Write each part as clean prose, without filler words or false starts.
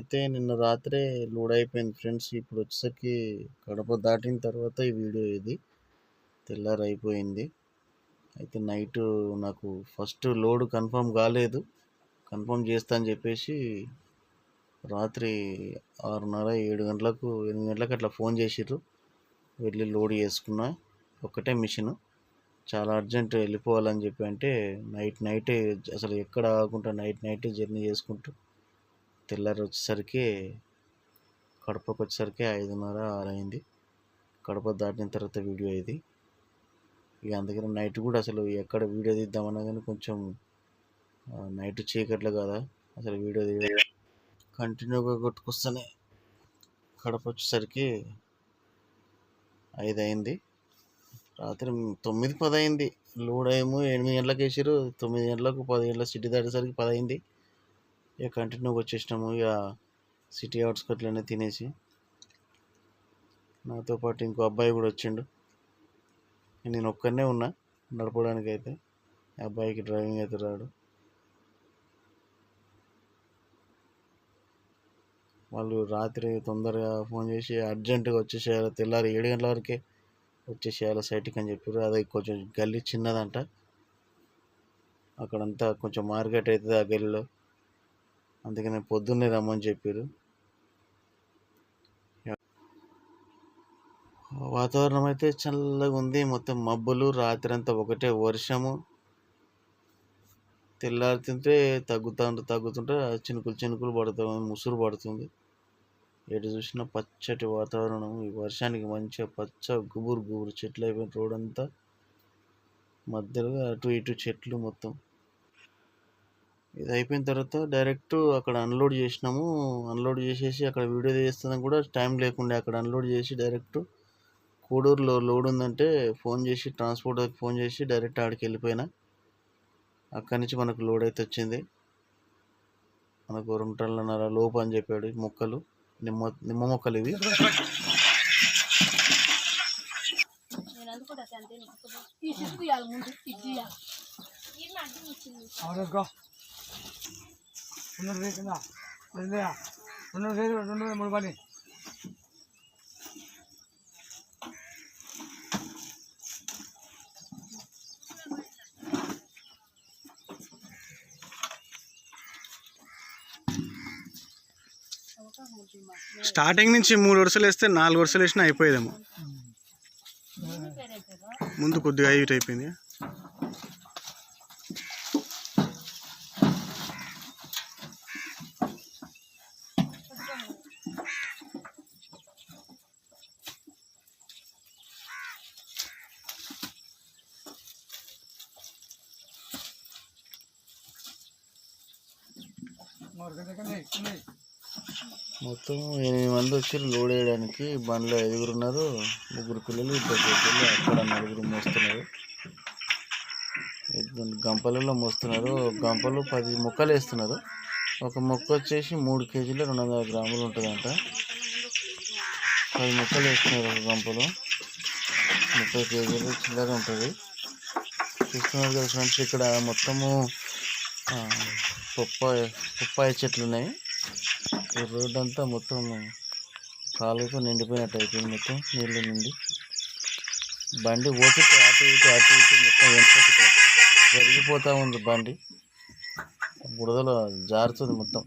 అయితే నిన్న రాత్రే లోడ్ అయిపోయింది ఫ్రెండ్స్. ఇప్పుడు వచ్చేసరికి కడప దాటిన తర్వాత ఈ వీడియో ఇది తెల్లారి అయిపోయింది. అయితే నైట్ నాకు ఫస్ట్ లోడ్ కన్ఫర్మ్ కాలేదు, కన్ఫర్మ్ చేస్తా అని చెప్పేసి రాత్రి 6:30 7 గంటలకు 8 గంటలకు అట్లా ఫోన్ చేసిర్రు. వెళ్ళి లోడ్ చేసుకున్నా. ఒక్కటే మిషన్, చాలా అర్జెంట్ వెళ్ళిపోవాలని చెప్పి అంటే నైటే అసలు ఎక్కడ ఆగకుండా నైటే జర్నీ చేసుకుంటూ తెల్లారి వచ్చేసరికి కడపకు వచ్చేసరికి 5:30 6 అయింది. కడప దాటిన తర్వాత వీడియో ఇది. ఇక అందుకని నైట్ కూడా అసలు ఎక్కడ వీడియో తీద్దామన్నా కానీ కొంచెం నైట్ చీకట్లో కదా అసలు వీడియో కంటిన్యూగా కొట్టుకొస్తానే కడప వచ్చేసరికి 5 అయింది. రాత్రి 9-10 అయింది. లోడ్ ఏమో 8 గంటలకు వేసారు, 9 గంటలకు 10 గంటలకు సిటీ దాటేసరికి 10 అయింది. ఇక కంటిన్యూగా వచ్చేసినాము. ఇక సిటీ అవుట్స్కట్లోనే తినేసి, నాతో పాటు ఇంకో అబ్బాయి కూడా వచ్చిండు. నేను ఒక్కనే ఉన్నా నడపడానికి. అయితే ఆ అబ్బాయికి డ్రైవింగ్ అయితే రాడు. వాళ్ళు రాత్రి తొందరగా ఫోన్ చేసి అర్జెంటుగా వచ్చేసేయాలి, తెల్లారి 7 గంటల వరకే వచ్చేసేయాలి సైట్కి అని చెప్పారు. అది కొంచెం గల్లీ చిన్నదంట, అక్కడంతా కొంచెం మార్కెట్ అవుతుంది ఆ గల్లీలో, అందుకని పొద్దున్నే రమ్మని చెప్పారు. వాతావరణం అయితే చల్లగా ఉంది, మొత్తం మబ్బులు, రాత్రి అంతా ఒకటే వర్షము. తెల్లారుతుంటే తగ్గుతుంటే చినుకులు పడుతుంది, ముసురు పడుతుంది. ఎటు చూసినా పచ్చటి వాతావరణం. ఈ వర్షానికి మంచిగా పచ్చ గుబురు చెట్లు అయిపోయిన రోడ్ అంతా, మధ్యలో అటు ఇటు చెట్లు మొత్తం. ఇది అయిపోయిన తర్వాత డైరెక్ట్ అక్కడ అన్లోడ్ చేసినాము. అన్లోడ్ చేసేసి అక్కడ వీడియో తీస్తున్నాం కూడా టైం లేకుండా అక్కడ అన్లోడ్ చేసి డైరెక్ట్ కోడూరులో లోడ్ ఉందంటే ట్రాన్స్పోర్ట్కి ఫోన్ చేసి డైరెక్ట్ ఆడికి వెళ్ళిపోయినా. అక్కడి నుంచి మనకు లోడ్ అయితే వచ్చింది. మనకు 2 టన్నుల లోపు అని చెప్పాడు. మొక్కలు, నిమ్మ మొక్కలు ఇవి. స్టార్టింగ్ నుంచి 3 వరుసలు వేస్తే 4 వరుసలు వేసినా అయిపోయేదేమో. ముందు కొద్దిగా హైట్ అయిపోయింది. మొత్తం 8 మంది వచ్చారు లోడ్ వేయడానికి. బండ్లో 5 ఉన్నారు, 3 పిల్లలు 2 పెద్దలు, అక్కడ 4 మోస్తున్నారు. గంపలలో మోస్తున్నారు. గంపలు 10 మొక్కలు వేస్తున్నారు. ఒక మొక్క వచ్చేసి 3 కేజీలు 200 గ్రాములు ఉంటుందంట. 10 మొక్కలు వేస్తున్నారు. ఒక గంపలో 30 కేజీలు చిల్లర ఉంటుంది. చూస్తున్నారు కదా ఫ్రెండ్స్, ఇక్కడ మొత్తము పప్పాయ చెట్లు ఉన్నాయి. ఈ రోడ్ అంతా మొత్తం కాలువతో నిండిపోయినట్టు అయిపోయింది. మొత్తం నీళ్ళు నిండి బండి పోతుంటే అటు ఇటు మొత్తం వెనకకి జరిగిపోతూ ఉంది. బండి బురదలో జారుతుంది మొత్తం.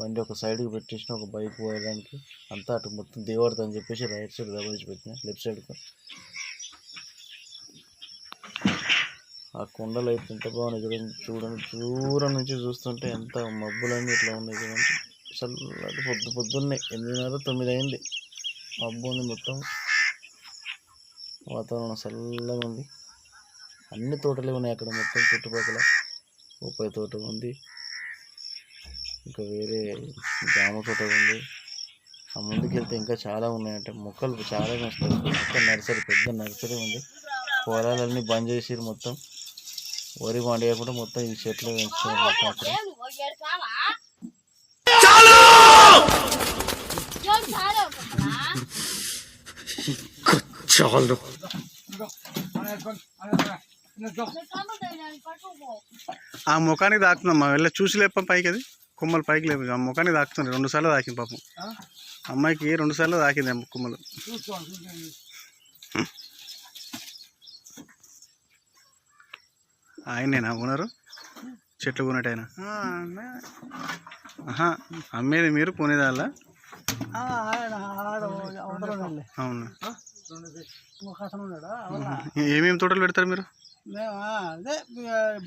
బండి ఒక సైడ్కి పెట్టేసిన, ఒక బైక్ పోయడానికి అంతా అటు మొత్తం దిగబడుతుంది అని చెప్పేసి రైట్ సైడ్ దబాయించి పెట్టిన, లెఫ్ట్ సైడ్కు. ఆ కొండలు అయితే ఎంత బాగున్నాయి చూడండి. దూరం నుంచి చూస్తుంటే ఎంత మబ్బులన్నీ ఇట్లా ఉన్నాయి చూడండి. చల్లటి పొద్దున్నే 8:30 9 అయింది. మబ్బు ఉంది మొత్తం. వాతావరణం చల్లగా ఉంది. అన్ని తోటలే ఉన్నాయి అక్కడ మొత్తం చుట్టుపక్కల. బొప్పాయి తోట ఉంది, ఇంకా వేరే జామ తోట ఉంది. ఆ ముందుకు వెళ్తే ఇంకా చాలా ఉన్నాయంటే మొక్కలు చాలా వస్తాయి. మొత్తం నర్సరీ, పెద్ద నర్సరీ ఉంది. పొలాలన్నీ బంద్ చేసిరు మొత్తం. వరి పండియకుండా మొత్తం ఈ చెట్లు పెంచుతున్నారు. ఆ ముఖానికి దాకుతున్నామ్మా, వెళ్ళి చూసి లేప పైకి. అది కొమ్మలు పైకి లేవు, ఇక ముఖానికి తాకుతుంది. 2 సార్లు తాకింది పాపం అమ్మాయికి, 2 సార్లు తాకింది కొమ్మలు. ఆయనేనా ఓనరు, చెట్లు కొనేటైనా? అమ్మేది మీరు, కొనేది వాళ్ళ? అవును. ఏమేమి తోటలు పెడతారు మీరు? అదే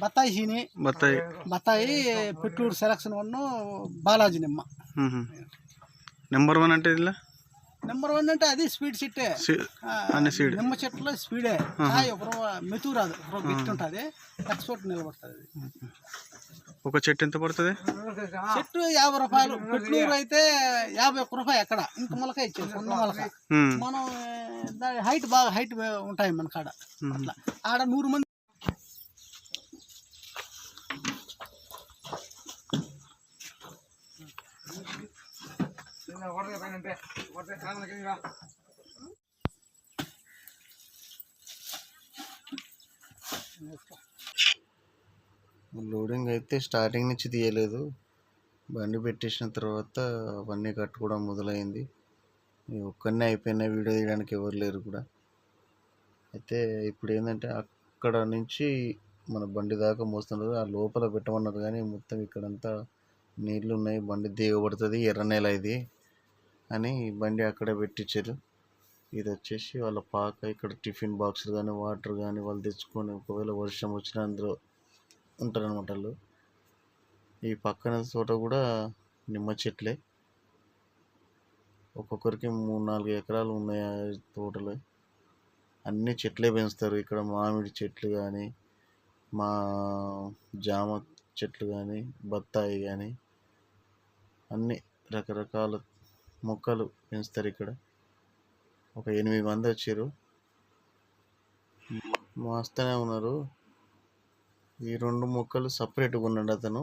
బత్తాయి చీని, బత్తాయి పెట్టూరు సెలక్షన్ 1 బాలాజీ నిమ్మ. నెంబర్ 1 అంటే ఇలా నెంబర్ 1 అంటే అది స్పీడ్ చెట్టే, నిమ్మ చెట్టులో స్పీడే. ఒకరు మెతుకు రాదు, ఒకరు మెత్తుంటుంది, ఎక్స్పోర్ట్ నిలబడుతుంది. ఒక చెట్టు ఎంత పడుతుంది? చెట్టు 50 రూపాయలు. పెట్లూరు అయితే 51 రూపాయి. ఎక్కడ ఇంకా మొలక ఇచ్చేది, ఉన్న మొలక. మనం హైట్ బాగా హైట్ ఉంటాయి మన కాడ. అట్లా ఆడ 100 మంది. లోడింగ్ అయితే స్టార్టింగ్ నుంచి తీయలేదు, బండి పెట్టేసిన తర్వాత అవన్నీ కట్టుకోవడం మొదలైంది. ఒక్కనే అయిపోయిన వీడియో తీయడానికి ఎవరు లేరు కూడా. అయితే ఇప్పుడు ఏంటంటే అక్కడ నుంచి మన బండి దాకా మోస్తున్నారు, ఆ లోపల పెట్టమన్నారు కానీ మొత్తం ఇక్కడంతా నీళ్ళు ఉన్నాయి, బండి దిగబడుతుంది, ఎర్ర నేల ఇది అని బండి అక్కడే పెట్టించారు. ఇది వచ్చేసి వాళ్ళ పాక. ఇక్కడ టిఫిన్ బాక్సులు కానీ వాటర్ కానీ వాళ్ళు తెచ్చుకొని ఒకవేళ వర్షం వచ్చినా అందులో ఉంటారనమాట వాళ్ళు. ఈ పక్కన తోట కూడా నిమ్మ చెట్లే, ఒక్కొక్కరికి 3-4 ఎకరాలు ఉన్నాయి ఆ తోటలు. అన్ని చెట్లే పెంచుతారు ఇక్కడ. మామిడి చెట్లు కానీ, మా జామ చెట్లు కానీ, బత్తాయి కానీ, అన్ని రకరకాల మొక్కలు పెంచుతారు ఇక్కడ. ఒక 8 మంది వచ్చారు, మస్తూనే ఉన్నారు. ఈ 2 మొక్కలు సపరేట్గా ఉన్నాడు అతను.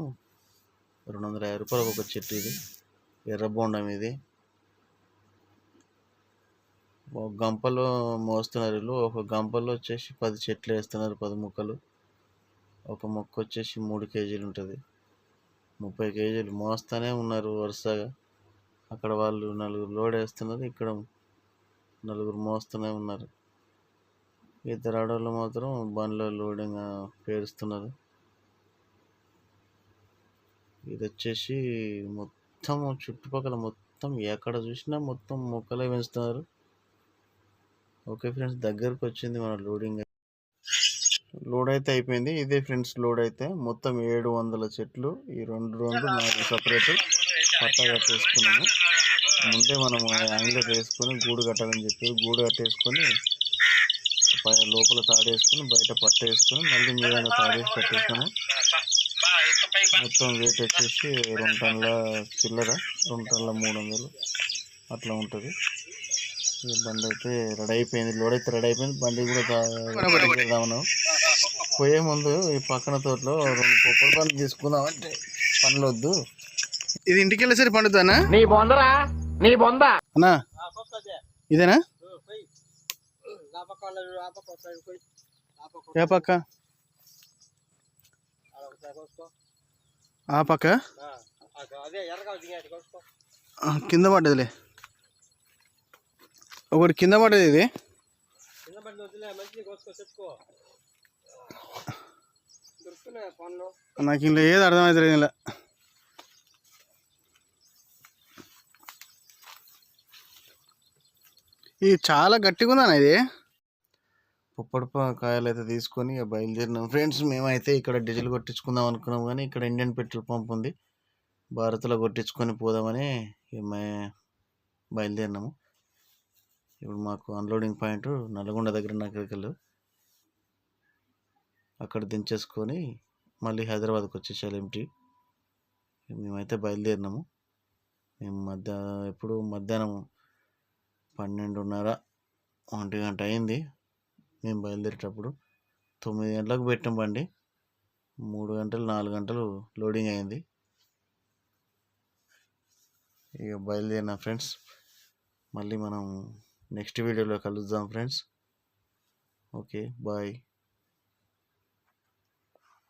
250 రూపాయలు ఒక చెట్టు. ఇది ఎర్ర బొండం. ఇది ఒక గంపలో మోస్తున్నారు వీళ్ళు. ఒక గంపలో వచ్చేసి 10 చెట్లు వేస్తున్నారు, 10 మొక్కలు. ఒక మొక్క వచ్చేసి 3 కేజీలు ఉంటుంది, 30 కేజీలు మోస్తూనే ఉన్నారు వరుసగా. అక్కడ వాళ్ళు 4 లోడ్ వేస్తున్నారు, ఇక్కడ 4 మోస్తూనే ఉన్నారు. 2 ఆడవాళ్ళు మాత్రం బండ్లో లోడింగ్ పేరుస్తున్నారు. ఇది వచ్చేసి మొత్తం చుట్టుపక్కల మొత్తం ఎక్కడ చూసినా మొత్తం మొక్కలే పెంచుతున్నారు. ఓకే ఫ్రెండ్స్, దగ్గరకు వచ్చింది మన లోడింగ్. లోడ్ అయితే అయిపోయింది. ఇదే ఫ్రెండ్స్ లోడ్ అయితే మొత్తం 700 చెట్లు. ఈ 4 సపరేట్ పట్టా కట్టేసుకున్నాము. ముందే మనం యాంగిల్ వేసుకొని గూడు కట్టాలని చెప్పి గూడు కట్టేసుకొని లోపల తాడేసుకొని బయట పట్ట వేసుకొని మళ్ళీ మీద తాడేసి కట్టేసుకున్నాము. మొత్తం వెయిట్ వచ్చేసి 2 టన్నుల చిల్లర, 2 టన్నుల 300 అట్లా ఉంటుంది. ఈ బండి అయితే రెడీ అయిపోయింది, లోడ్ అయితే రెడీ అయిపోయింది. బండి కూడా పెడదామను. పోయే ముందు ఈ పక్కన తోటలో 2 పొప్పల పనులు తీసుకుందామంటే పనులు వద్దు. ఇది ఇంటికి వెళ్ళేసరి పండుతానా? అన్నా ఇదేనా? ఏ పక్క? ఆ పక్క కింద పడ్డదిలే, ఒకటి కింద పడ్డది. ఇది నాకు ఇంట్లో ఏది అర్థమవుతుంది. ఇలా ఇది చాలా గట్టిగా ఉందన్న. ఇది పొప్పడి కాయలు అయితే తీసుకొని బయలుదేరినాం ఫ్రెండ్స్. మేమైతే ఇక్కడ డీజిల్ కొట్టించుకుందాం అనుకున్నాం కానీ ఇక్కడ ఇండియన్ పెట్రోల్ పంప్ ఉంది, భారత్లో కొట్టించుకొని పోదామని బయలుదేరినాము. ఇప్పుడు మాకు అన్లోడింగ్ పాయింట్ నల్గొండ దగ్గర నగరికల్, అక్కడ దించేసుకొని మళ్ళీ హైదరాబాద్కి వచ్చేసాలి ఎంటీ. మేమైతే బయలుదేరినాము. మేము ఎప్పుడు మధ్యాహ్నం 12:30, 1 గంట అయింది మేము బయలుదేరేటప్పుడు. 9 గంటలకు పెట్టాం బండి, 3 గంటలు 4 గంటలు లోడింగ్ అయింది. ఇక బయలుదేరిన ఫ్రెండ్స్. మళ్ళీ మనం నెక్స్ట్ వీడియోలో కలుద్దాం ఫ్రెండ్స్. Okay bye.